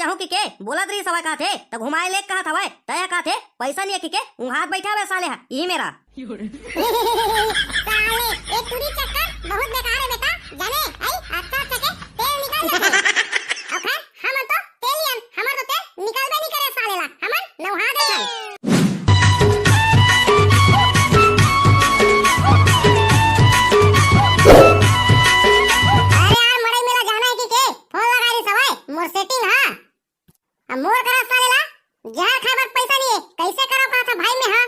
जाहू की के बोला रही सवा का थे त घुमाए ले कहा था तय का थे पैसा नहीं की के उहात बैठा हुए साले यही मेरा साले ये पूरी चक्कर बहुत बेकार है बेटा जाने आई अच्छा सके तेल निकाल ले ओके हम तो तेलियन हमर तो तेल निकालबे नहीं करे साले ला हमन नौहा दे मोर सेटिंग हां अब मोर करा साले ला जहर खाबर पैसा नहीं है कैसे करो कहा था भाई में हां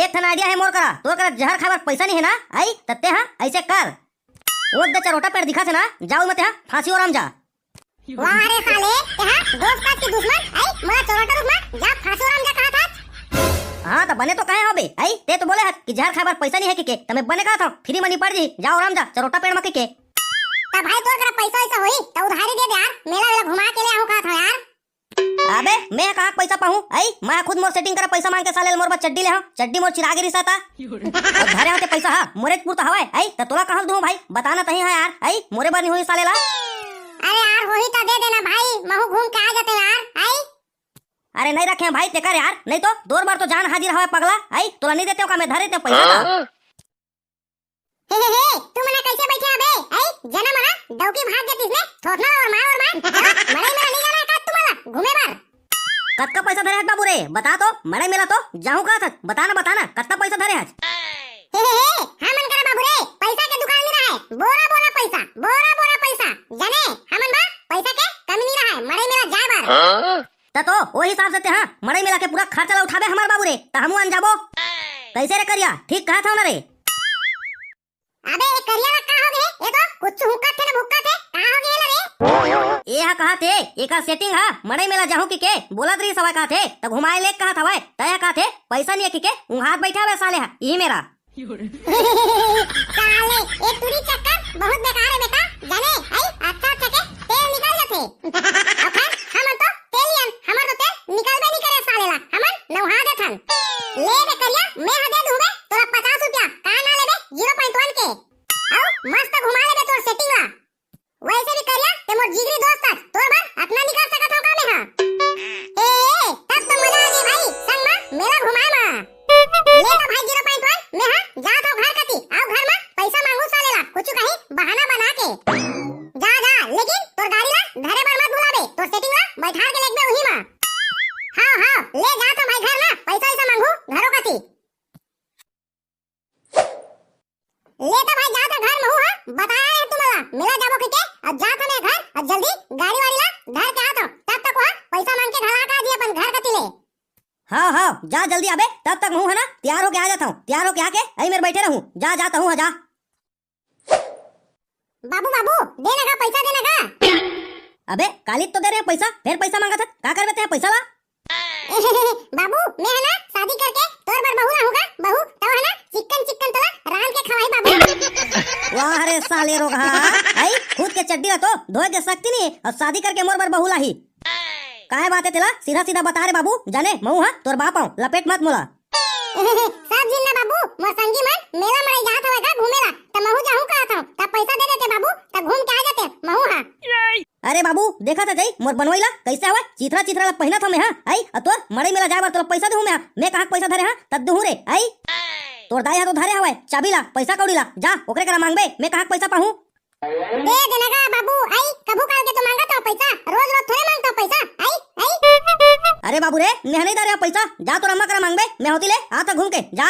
एक थन आइडिया है मोर करा तो करा जहर खाबर पैसा नहीं है ना आई तत्ते हां ऐसे कर वो दे चरोटा पेड़ दिखा थे ना जाओ मत हां फांसी और हम जा वाह रे साले ते हां दोस्त का की दुश्मन आई मोरा चरोटा रुक में जा फांसी और हम जा कहा था हां तो बने तो कहे होबे आई ते तो बोले कि जहर खाबर पैसा नहीं है कि तमे बने कहा था फ्री मनी पड़ जी जाओ आराम जा चरोटा पेड़ मके के ता भाई तोर करा पैसा ऐसा होई तो उधारी दे दे यार मेला वेला घुमा के ले आऊं कहा था यार अबे मैं कहां पैसा पाऊं आई मैं खुद मोर सेटिंग करा पैसा मांग के साले मोर बा चड्डी ले हां चड्डी मोर चिरागे रिसाता और घरे होते पैसा हां मोरेजपुर तो हवाए आई त तोला कहल दूं भाई बताना तही है यार आई मोरे बार नहीं होई साले ला अरे यार होई तो दे देना भाई महू घूम के आ जाते यार आई अरे नहीं रखे भाई ते कर यार नहीं तो दो बार तो जान हाजिर हवा पगला आई तोला नहीं देते हो का मैं धरे ते पैसा का हे तू मना कैसे बैठे अबे आई जना मना डौकी भाग जातीस ने थोथना और मार मड़े मेरा नहीं जाना का तुम्हारा घूमे बार कत्का पैसा धरे हज बाबू रे बता तो मड़े मेला तो जाऊं का था बताना कत्ता पैसा धरे हज हे हमन करा बाबू रे पैसा के दुकान नहीं रहा है बोरा बोरा पैसा जाने हमन बा पैसा के कमी नहीं रहा है मड़े मेला जा बार तो वो हिसाब से हां मड़े मेला के पूरा खर्चा ला उठाबे हमार बाबू रे त हमू अन जाबो कैसे रे करिया ठीक कहा था ना रे अबे ये करिया ला का हो गए ये तो कुछ हुक्का थे ना भुक्का थे का हो गए रे ये हा कहा थे एका सेटिंग हा मड़े मेला जाहू की के बोला रही सवा का थे त घुमाए ले कहा था तय का थे पैसा नहीं की के उहात बैठा हुए साले यही मेरा साले ये पूरी चक्कर बहुत बेकार है बेटा जाने आई अच्छा सके तेल निकाल लेते ओके हम तो तेलियन हमर तो तेल निकालबे नहीं करे साले ला हमन नौहा दे थन ले दे करिया मैं ह दे दूंबे तोरा 50 रुपया का ना लेबे 0.1 के आओ मस्त घुमा लेबे तोर सेटिंग ला वैसे भी करिया ते मोर जिगरी दोस्त है तोर बार अपना निकाल सकत हो का मैं हां ए तब तो मजा आ गई भाई संग में मेरा घुमाए मा ले तो भाई 0.1 मैं हां जा तो घर कती आओ घर में पैसा मांगू साले ला कुछ कहीं बहाना बना के जा लेकिन तोर गाड़ी ला धरे बार मत भुलाबे तोर सेटिंग ला बैठा के लेके वही मा हां ले जा तो भाई घर ना पैसा ऐसा मांगू घरों कती ले तो भाई जा तो घर में हूं हां बताया है तुम्हारा मेरा जाबो के अब जा तो मैं घर अब जल्दी गाड़ी वाली ला घर के आ तो तब तक वहां पैसा मांग के घर आ जी अपन घर कती ले हाँ जा जल्दी अबे तब तक हूं है ना तैयार होके आ जाता हूं तैयार होके आके आई मेरे बैठे रहूं जाता हूं जा बाबू देना का पैसा देना का अबे काली तो दे रहे पैसा फिर पैसा मांगा था का करबे ते पैसा ला बाबू मैं है ना शादी करके तोर बार बहू रहूंगा बहू तो है ना चिकन तोला रान के खवाई बाबू वाह रे साले रोगा आई खुद के चड्डी ला तो धोए के सकती नहीं और शादी करके मोर बार बहू लाही काहे बात है तेला सीधा बता रे बाबू जाने मऊ हां तोर बाप आऊं लपेट मत मोला सब जिन्ना बाबू मोर संगी मन मेला मरे जात होवे का घूमेला त महू जाहू का था तब पैसा दे देते बाबू तब घूम के आ जाते महू हां अरे बाबू देखा था जाई मोर बनवैला कैसे हवा चिथरा ला पहिना था मैं हां आई तोर मड़े मेला जाए बार तोर पैसा देहू मैं कहां पैसा धरे हां तब देहू रे आई तोर दाई हा तो धरे हवे चाबी ला पैसा कौड़ी ला जा ओकरे करा मांगबे मैं कहां पैसा पाहू दे देना का बाबू आई कभू काल के तो मांगा तो पैसा रोज थोड़े मांगता पैसा आई अरे बाबू रे मैं नहीं दे पैसा जा तो अम्मा करा मांगबे मैं होती ले आ तो घूम के जा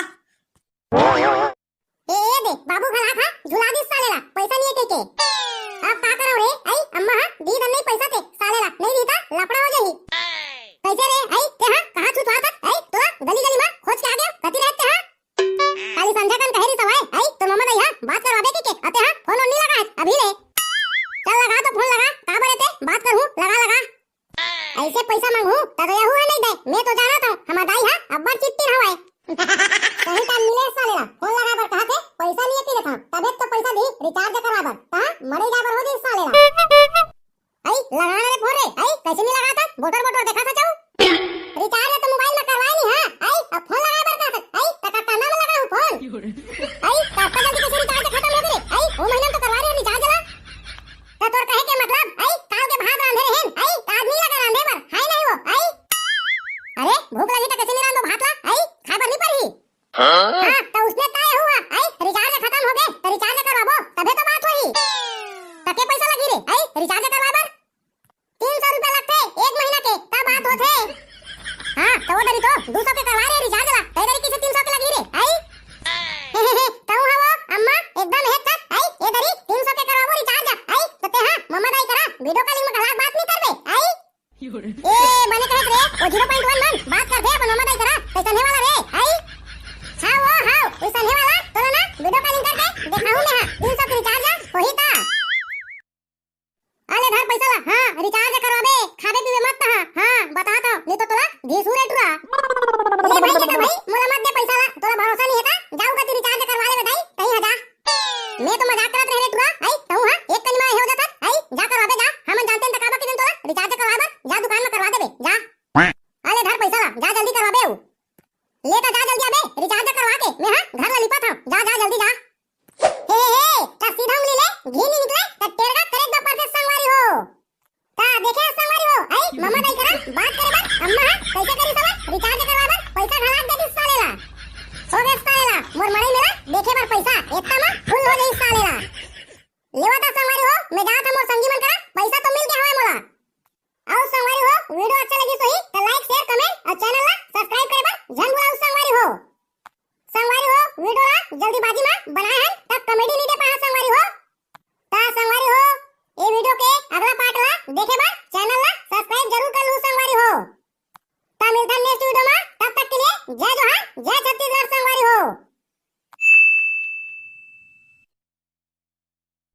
ए दे बाबू खला था झुला दी सालेला पैसा नहीं के अब का करो रे आई अम्मा दी दन नहीं पैसा ते सालेला नहीं दीता लफड़ा हो जाही कैसे रे आई ते हां कहां छुपा था आई तोरा गली में खोज के आ गया कति रहते हां खाली संध्या कन कहरी सवाए आई तो मम्मा नहीं हां बात करवाबे के अते हां फोन नहीं लगा अभी ले चल लगा तो फोन लगा का बोले ते बात करूं लगा ऐसे पैसा मांगू तो या हुआ नहीं दे मैं तो जाना था हमारा दाई हां अब्बा चिट्टी हवाए कहीं टाइम मिले सालेला फोन लगा पर कहा थे पैसा नहीं पी रखा तबे तो पैसा दी रिचार्ज करवा बर हां मरे जा बर हो दी सालेला आई लगाने रे फोन रे आई कैसे नहीं लगा था बोटर देखा था जाऊं रिचार्ज तो मोबाइल में करवाई नहीं हां आई अब फोन लगा बर कहा था आई टका टना में लगा हूं फोन आई काका जल्दी कैसे रिचार्ज खत्म हो गई आई वो महीना तो करवा रहे रिचार्ज ला तो तोर कहे के मतलब आई काल के भाग अंधेरे हैं आई आज नहीं लगा भूख लगी तो कैसे नहीं रांधो भात ला आई खाए बर नहीं पड़ी हां तो उसने काय हुआ आई रिचार्ज खत्म हो गए तो रिचार्ज करवाबो तबे तो बात होई तके पैसा लगी रे आई रिचार्ज करवा बर 300 रुपया लगते एक महीना के तब बात होथे हां तो वो दरी तो 200 के करवा रे रिचार्ज ला तई दरी किसे 300 के लगी रे आई तो हवो अम्मा एकदम है तक आई ये दरी 300 के करवाबो रिचार्ज आई तो ते हां मम्मा दाई करा वीडियो कॉलिंग में गलत बात नहीं करबे आई ए मने कहत रे वो 0.1 मन बात कर दे अपन मम्मा दाई करा पैसा ने वाला रे आई हां वो हां पैसा ने वाला तो ना वीडियो कॉलिंग कर दे दिखाऊं मैं 300 के रिचार्ज होही ता आले धर पैसा ला हां रिचार्ज करवाबे खाबे पीबे मत हां हां बता तो नहीं तो तोला घीसू रे टुरा ले भाई के भाई मोला मत दे पैसा ला तोला भरोसा नहीं है ता जाऊ का रिचार्ज करवा ले दाई तई हजा मैं तो मजाक करत रहे टुरा आई तू हां एक कनी में हो जाता आई जा करवाबे जा हम जानते हैं तकाबा के दिन तोला रिचार्ज करवा बर जा दुकान में करवा देबे जा आले धर पैसा ला जा जल्दी करवाबे ले तो जा जल्दी आबे रिचार्ज करवा के मैं हां घर ला लिपा था जा जा जल्दी जा हे ता सीधा उंगली ले घी नहीं निकले ता टेड़गा करे दो पर से संगवारी हो ता देखे संगवारी हो आई मम्मा दाई करा बात करे बा अम्मा कैसे करी सला रिचार्ज करवा बर पैसा घला दे दिस सालेला हो गए सालेला मोर मड़ई मेरा देखे बर पैसा एकता में फुल हो गई सालेला लेवा ता संगवारी हो मैं जा था मोर संगी मन करा पैसा तो मिल गया हवे मोला आओ संगवारी हो वीडियो अच्छा लगी तो ही तो लाइक शेयर कमेंट और चैनल ला सब्सक्राइब करे बर जन बुलाओ संगवारी हो वीडियो ला जल्दीबाजी में बनाए हैं तब कॉमेडी नहीं दे पाया संगवारी हो ता संगवारी हो ये वीडियो के अगला पार्ट ला देखे बा